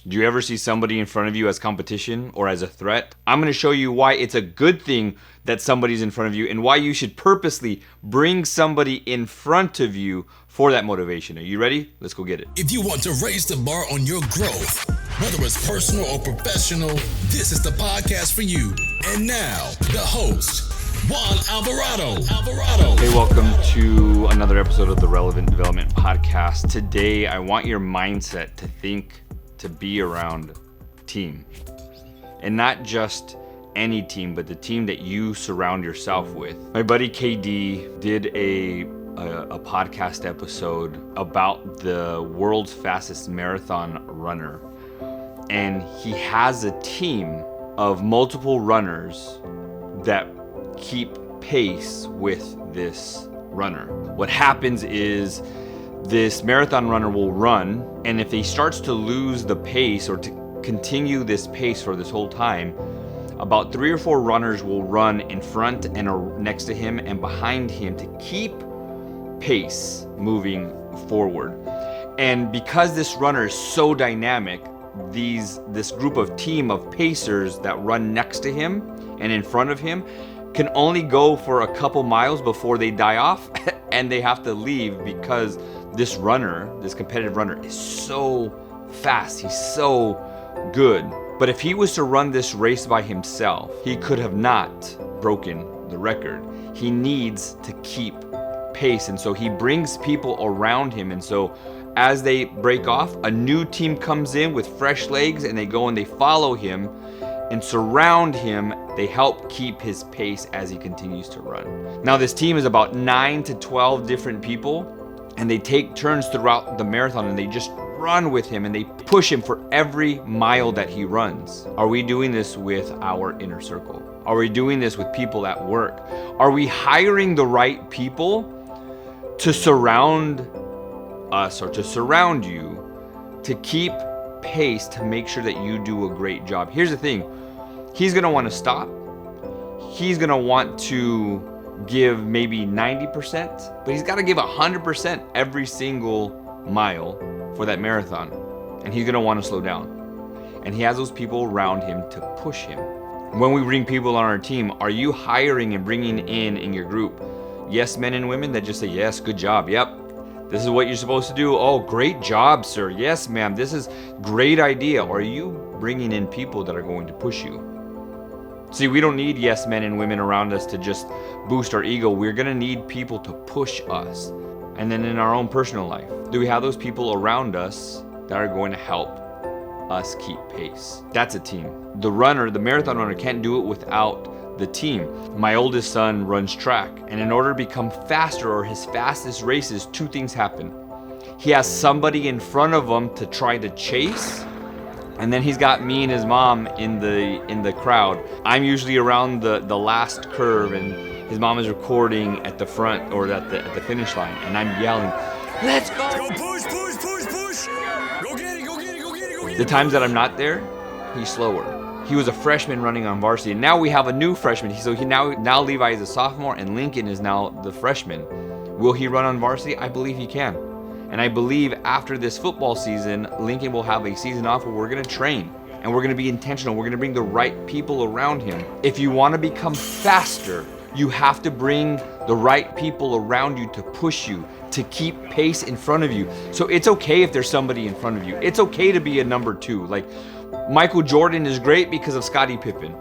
Do you ever see somebody in front of you as competition or as a threat? I'm going to show you why it's a good thing that somebody's in front of you and why you should purposely bring somebody in front of you for that motivation. Are you ready? Let's go get it. If you want to raise the bar on your growth, whether it's personal or professional, this is the podcast for you. And now, the host, Juan Alvarado. Hey, welcome to another episode of the Relevant Development Podcast. Today, I want your mindset to be around team. And not just any team, but the team that you surround yourself with. My buddy KD did a podcast episode about the world's fastest marathon runner. And he has a team of multiple runners that keep pace with this runner. What happens is this marathon runner will run, and if he starts to lose the pace or to continue this pace for this whole time, about 3 or 4 runners will run in front and next to him and behind him to keep pace moving forward. And because this runner is so dynamic, this group of team of pacers that run next to him and in front of him can only go for a couple miles before they die off and they have to leave because this competitive runner is so fast. He's so good. But if he was to run this race by himself, he could have not broken the record. He needs to keep pace. And so he brings people around him. And so as they break off, a new team comes in with fresh legs and they go and they follow him and surround him. They help keep his pace as he continues to run. Now this team is about 9 to 12 different people, and they take turns throughout the marathon and they just run with him and they push him for every mile that he runs. Are we doing this with our inner circle? Are we doing this with people at work? Are we hiring the right people to surround us or to surround you to keep pace to make sure that you do a great job? Here's the thing. He's going to want to stop. He's going to want to give maybe 90%, but he's got to give 100% every single mile for that marathon. And he's going to want to slow down. And he has those people around him to push him. When we bring people on our team, are you hiring and bringing in your group yes men and women that just say, yes, good job, yep, this is what you're supposed to do, oh, great job, sir, yes, ma'am, this is great idea? Or are you bringing in people that are going to push you? See, we don't need yes men and women around us to just boost our ego. We're going to need people to push us. And then in our own personal life, do we have those people around us that are going to help us keep pace? That's a team. The marathon runner can't do it without the team. My oldest son runs track, and in order to become faster or his fastest races, 2 things happen. He has somebody in front of him to try to chase, and then he's got me and his mom in the crowd. I'm usually around the last curve, and his mom is recording at the front or at the finish line, and I'm yelling, "Let's go! Go push! Go get it! The times that I'm not there, he's slower. He was a freshman running on varsity, and now we have a new freshman. So now Levi is a sophomore, and Lincoln is now the freshman. Will he run on varsity? I believe he can. And I believe after this football season, Lincoln will have a season off where we're going to train and we're going to be intentional. We're going to bring the right people around him. If you want to become faster, you have to bring the right people around you to push you, to keep pace in front of you. So it's okay if there's somebody in front of you. It's okay to be a number 2. Like Michael Jordan is great because of Scottie Pippen.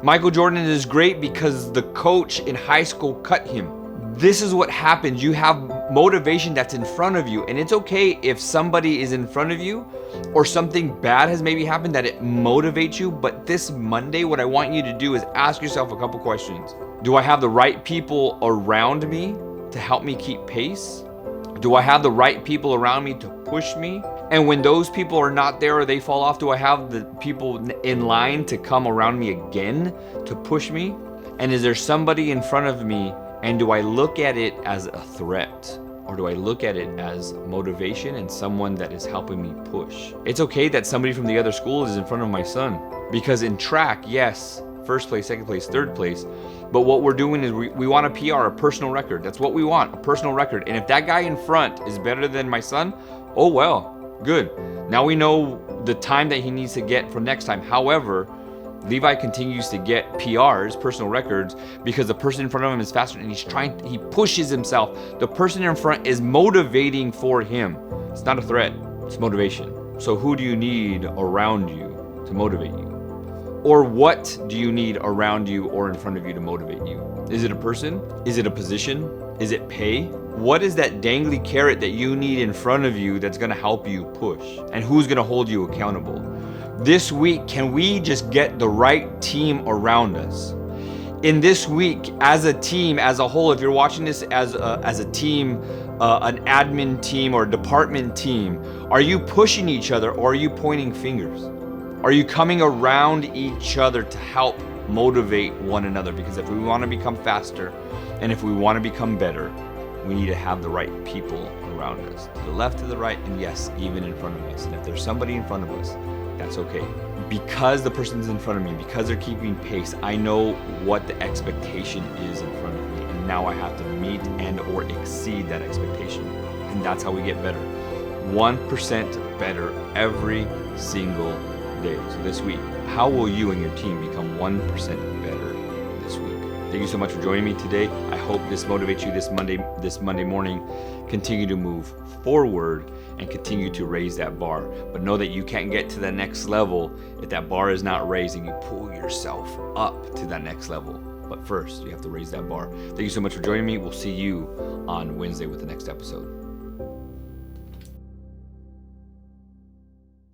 Michael Jordan is great because the coach in high school cut him. This is what happens. You have motivation that's in front of you, and it's okay if somebody is in front of you or something bad has maybe happened that it motivates you. But this Monday, what I want you to do is ask yourself a couple questions. Do I have the right people around me to help me keep pace? Do I have the right people around me to push me? And when those people are not there or they fall off, do I have the people in line to come around me again to push me? And is there somebody in front of me? And do I look at it as a threat? Or do I look at it as motivation and someone that is helping me push? It's okay that somebody from the other school is in front of my son. Because in track, yes, first place, second place, third place. But what we're doing is we want a PR, a personal record. That's what we want, a personal record. And if that guy in front is better than my son, oh well. Good. Now we know the time that he needs to get for next time. However, Levi continues to get PRs, personal records, because the person in front of him is faster and he pushes himself. The person in front is motivating for him. It's not a threat, it's motivation. So who do you need around you to motivate you? Or what do you need around you or in front of you to motivate you? Is it a person? Is it a position? Is it pay? What is that dangly carrot that you need in front of you that's gonna help you push? And who's gonna hold you accountable? This week, can we just get the right team around us? In this week, as a team, as a whole, if you're watching this as a team, an admin team or department team, are you pushing each other or are you pointing fingers? Are you coming around each other to help motivate one another? Because if we want to become faster and if we want to become better, we need to have the right people around us. To the left, to the right, and yes, even in front of us. And if there's somebody in front of us, that's okay. Because the person's in front of me, because they're keeping pace, I know what the expectation is in front of me. And now I have to meet and or exceed that expectation. And that's how we get better. 1% better every single day. So this week, how will you and your team become 1% better this week? Thank you so much for joining me today. I hope this motivates you this Monday morning. Continue to move forward and continue to raise that bar. But know that you can't get to the next level if that bar is not raised and you pull yourself up to that next level. But first, you have to raise that bar. Thank you so much for joining me. We'll see you on Wednesday with the next episode.